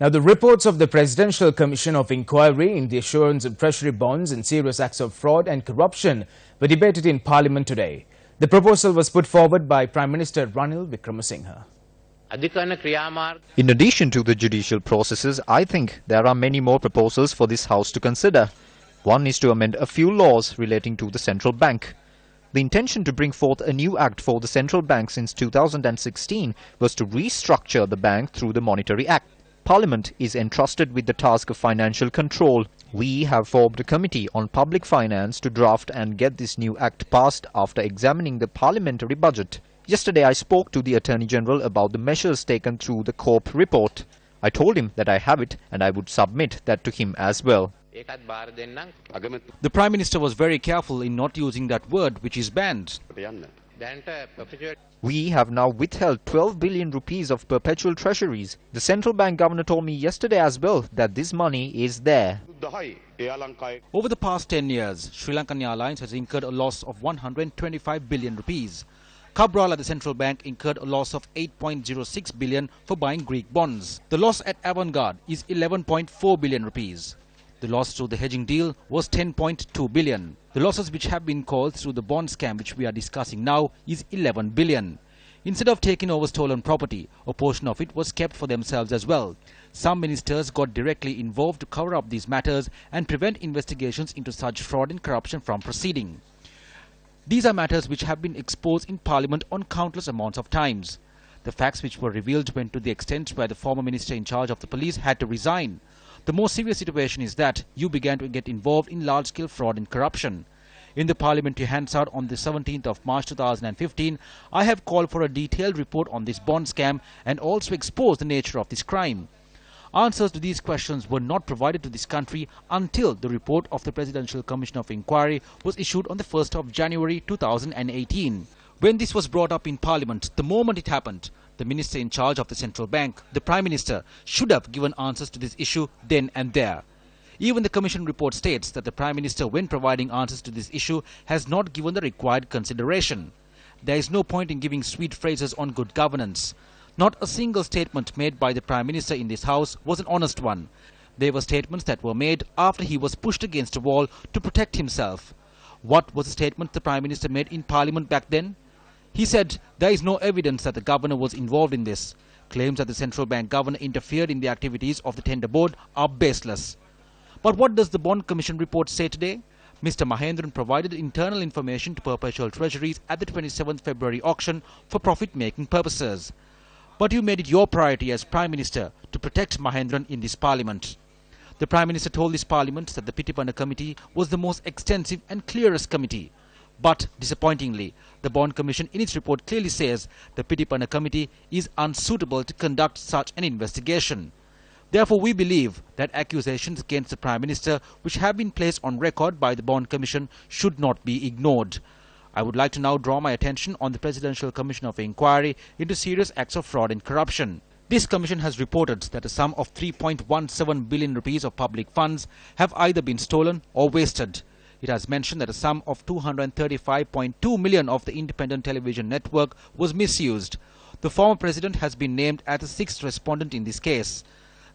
Now, the reports of the Presidential Commission of Inquiry in the issuance of treasury bonds and serious acts of fraud and corruption were debated in Parliament today. The proposal was put forward by Prime Minister Ranil Wickremesinghe. In addition to the judicial processes, I think there are many more proposals for this House to consider. One is to amend a few laws relating to the central bank. The intention to bring forth a new act for the central bank since 2016 was to restructure the bank through the Monetary Act. Parliament is entrusted with the task of financial control. We have formed a committee on public finance to draft and get this new act passed after examining the parliamentary budget. Yesterday I spoke to the Attorney General about the measures taken through the CORP report. I told him that I have it and I would submit that to him as well. The Prime Minister was very careful in not using that word which is banned. We have now withheld 12 billion rupees of perpetual treasuries. The central bank governor told me yesterday as well that this money is there. Over the past 10 years, Sri Lankan Airlines has incurred a loss of 125 billion rupees. Cabral at the central bank incurred a loss of 8.06 billion for buying Greek bonds. The loss at Avantgarde is 11.4 billion rupees. The loss through the hedging deal was 10.2 billion. The losses which have been caused through the bond scam which we are discussing now is 11 billion. Instead of taking over stolen property, a portion of it was kept for themselves as well. Some ministers got directly involved to cover up these matters and prevent investigations into such fraud and corruption from proceeding. These are matters which have been exposed in Parliament on countless amounts of times. The facts which were revealed went to the extent where the former minister in charge of the police had to resign. The more serious situation is that you began to get involved in large-scale fraud and corruption. In the parliamentary Hansard on the 17th of March 2015, I have called for a detailed report on this bond scam and also exposed the nature of this crime. Answers to these questions were not provided to this country until the report of the Presidential Commission of Inquiry was issued on the 1st of January 2018. When this was brought up in Parliament, the moment it happened, the minister in charge of the central bank, the Prime Minister, should have given answers to this issue then and there. Even the Commission report states that the Prime Minister, when providing answers to this issue, has not given the required consideration. There is no point in giving sweet phrases on good governance. Not a single statement made by the Prime Minister in this House was an honest one. They were statements that were made after he was pushed against a wall to protect himself. What was the statement the Prime Minister made in Parliament back then? He said there is no evidence that the governor was involved in this. Claims that the central bank governor interfered in the activities of the tender board are baseless. But what does the Bond Commission report say today? Mr. Mahendran provided internal information to perpetual treasuries at the 27th February auction for profit-making purposes. But you made it your priority as Prime Minister to protect Mahendran in this Parliament. The Prime Minister told this Parliament that the Pitipana Committee was the most extensive and clearest committee. But, disappointingly, the Bond Commission in its report clearly says the Pitipana Committee is unsuitable to conduct such an investigation. Therefore, we believe that accusations against the Prime Minister which have been placed on record by the Bond Commission should not be ignored. I would like to now draw my attention on the Presidential Commission of Inquiry into serious acts of fraud and corruption. This commission has reported that a sum of 3.17 billion rupees of public funds have either been stolen or wasted. It has mentioned that a sum of 235.2 million of the independent television network was misused. The former president has been named as the sixth respondent in this case.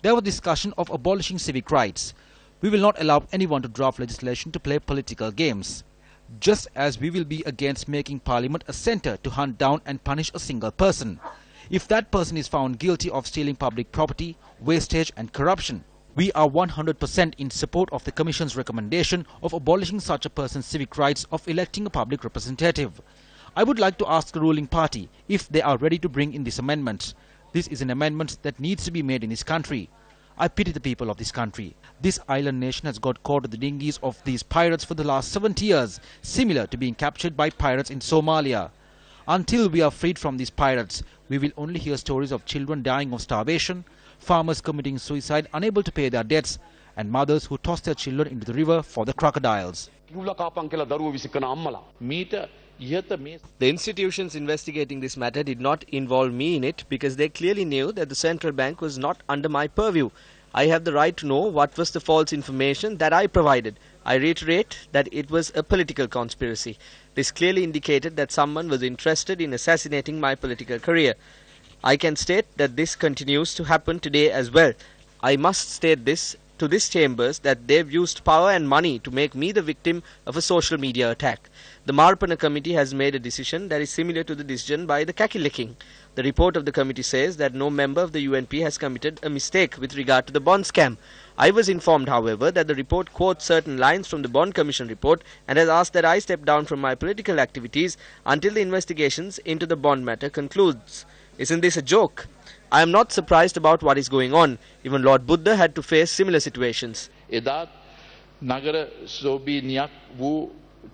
There was discussion of abolishing civic rights. We will not allow anyone to draft legislation to play political games. Just as we will be against making Parliament a centre to hunt down and punish a single person. If that person is found guilty of stealing public property, wastage and corruption, we are 100% in support of the Commission's recommendation of abolishing such a person's civic rights of electing a public representative. I would like to ask the ruling party if they are ready to bring in this amendment. This is an amendment that needs to be made in this country. I pity the people of this country. This island nation has got caught in the dinghies of these pirates for the last 70 years, similar to being captured by pirates in Somalia. Until we are freed from these pirates, we will only hear stories of children dying of starvation, farmers committing suicide unable to pay their debts, and mothers who toss their children into the river for the crocodiles. The institutions investigating this matter did not involve me in it because they clearly knew that the central bank was not under my purview. I have the right to know what was the false information that I provided. I reiterate that it was a political conspiracy. This clearly indicated that someone was interested in assassinating my political career. I can state that this continues to happen today as well. I must state this to this chambers that they've used power and money to make me the victim of a social media attack. The Marpana committee has made a decision that is similar to the decision by the Kakila King. The report of the committee says that no member of the UNP has committed a mistake with regard to the bond scam. I was informed, however, that the report quotes certain lines from the Bond Commission report and has asked that I step down from my political activities until the investigations into the bond matter concludes. Isn't this a joke? I am not surprised about what is going on. Even Lord Buddha had to face similar situations. එදාත් නගර සෝබීනියක් වූ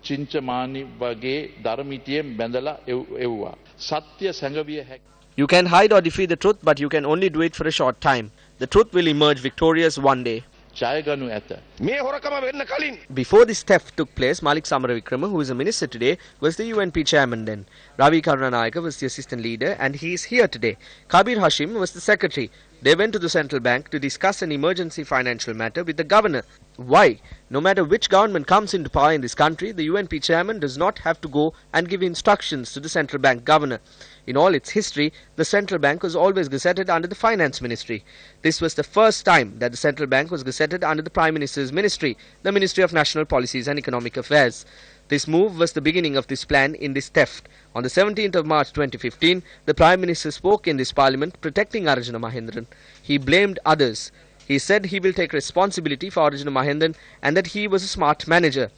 චින්චමානි වගේ ධර්මිතියෙන් බැඳලා එව්වා. සත්‍ය සැඟවිය හැකි. You can hide or defeat the truth, but you can only do it for a short time. The truth will emerge victorious one day. ජයගනු ඇත. මේ හොරකම වෙන්න කලින් Before this theft took place, Malik Samaravikrama, who is a minister today, was the UNP chairman then. Ravi Karunanayaka was the assistant leader and he is here today. Kabir Hashim was the secretary. They went to the central bank to discuss an emergency financial matter with the governor. Why? No matter which government comes into power in this country, the UNP chairman does not have to go and give instructions to the central bank governor. In all its history, the central bank was always gazetted under the finance ministry. This was the first time that the central bank was gazetted under the prime minister's ministry, the Ministry of National Policies and Economic Affairs. This move was the beginning of this plan in this theft. On the 17th of March 2015, the Prime Minister spoke in this parliament protecting Arjuna Mahendran. He blamed others. He said he will take responsibility for Arjuna Mahendran and that he was a smart manager.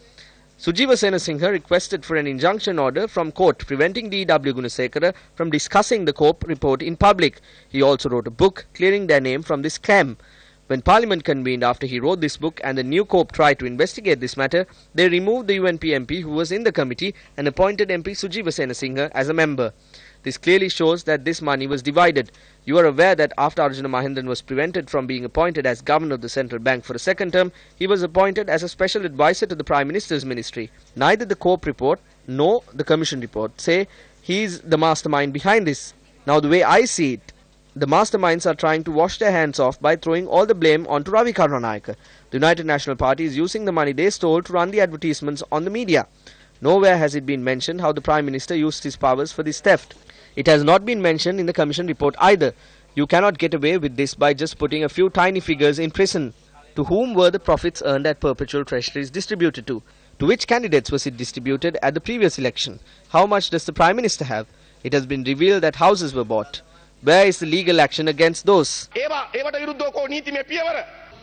Sujiva Senasinghe requested for an injunction order from court preventing D.W. Gunasekara from discussing the COPE report in public. He also wrote a book clearing their name from this scam. When Parliament convened after he wrote this book and the new COPE tried to investigate this matter, they removed the UNP MP who was in the committee and appointed MP Sujiva Senasinghe as a member. This clearly shows that this money was divided. You are aware that after Arjuna Mahendran was prevented from being appointed as governor of the central bank for a second term, he was appointed as a special advisor to the Prime Minister's ministry. Neither the COPE report nor the Commission report say he is the mastermind behind this. Now the way I see it, the masterminds are trying to wash their hands off by throwing all the blame onto Ravi Karunanayaka. The United National Party is using the money they stole to run the advertisements on the media. Nowhere has it been mentioned how the Prime Minister used his powers for this theft. It has not been mentioned in the Commission report either. You cannot get away with this by just putting a few tiny figures in prison. To whom were the profits earned at perpetual treasuries distributed to? To which candidates was it distributed at the previous election? How much does the Prime Minister have? It has been revealed that houses were bought. Where is the legal action against those?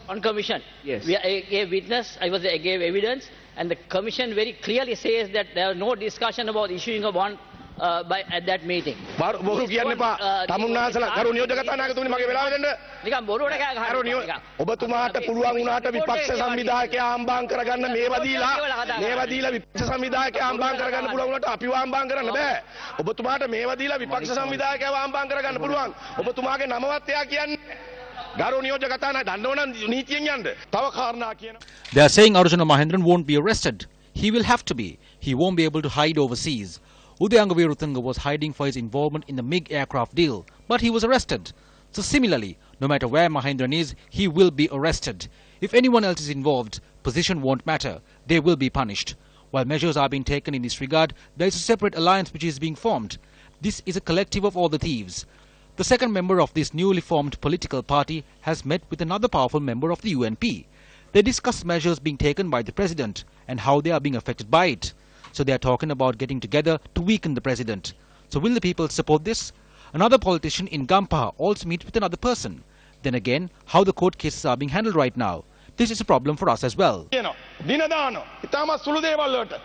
On commission, Yes. I gave witness, I gave evidence, and the commission very clearly says that there was no discussion about issuing a bond at that meeting. බොරු කියන්න එපා. තමුන්නාසලා ගරු නියෝජක කතානායකතුමනි මගේ වෙලාව දෙන්න. නිකන් බොරුවට කෑ ගහන්න. ඔබතුමාට පුළුවන් වුණාට විපක්ෂ සංවිධායකයා ආම්බාම් කරගන්න මේවා දීලා විපක්ෂ සංවිධායකයා ආම්බාම් කරගන්න පුළුවන් වුණාට අපිව ආම්බාම් කරන්න බෑ. ඔබතුමාට මේවා දීලා විපක්ෂ සංවිධායකයාව ආම්බාම් කරගන්න පුළුවන්. ඔබතුමාගේ නමවත් එයා කියන්නේ. ගරු නියෝජක කතානායක දන්නවනම් නීතියෙන් යන්න. තව කාරණා කියන. They are saying Arjuna Mahendran won't be arrested. He will have to be. He won't be able to hide overseas. Udayanga Veeruthanga was hiding for his involvement in the MiG aircraft deal, but he was arrested. So similarly, no matter where Mahendran is, he will be arrested. If anyone else is involved, position won't matter. They will be punished. While measures are being taken in this regard, there is a separate alliance which is being formed. This is a collective of all the thieves. The second member of this newly formed political party has met with another powerful member of the UNP. They discussed measures being taken by the president and how they are being affected by it. So they are talking about getting together to weaken the president. So will the people support this? Another politician in Gampaha also meet with another person. Then again, how the court cases are being handled right now. This is a problem for us as well. දින දානවා. ඉතාම සුළු දේවල් වලට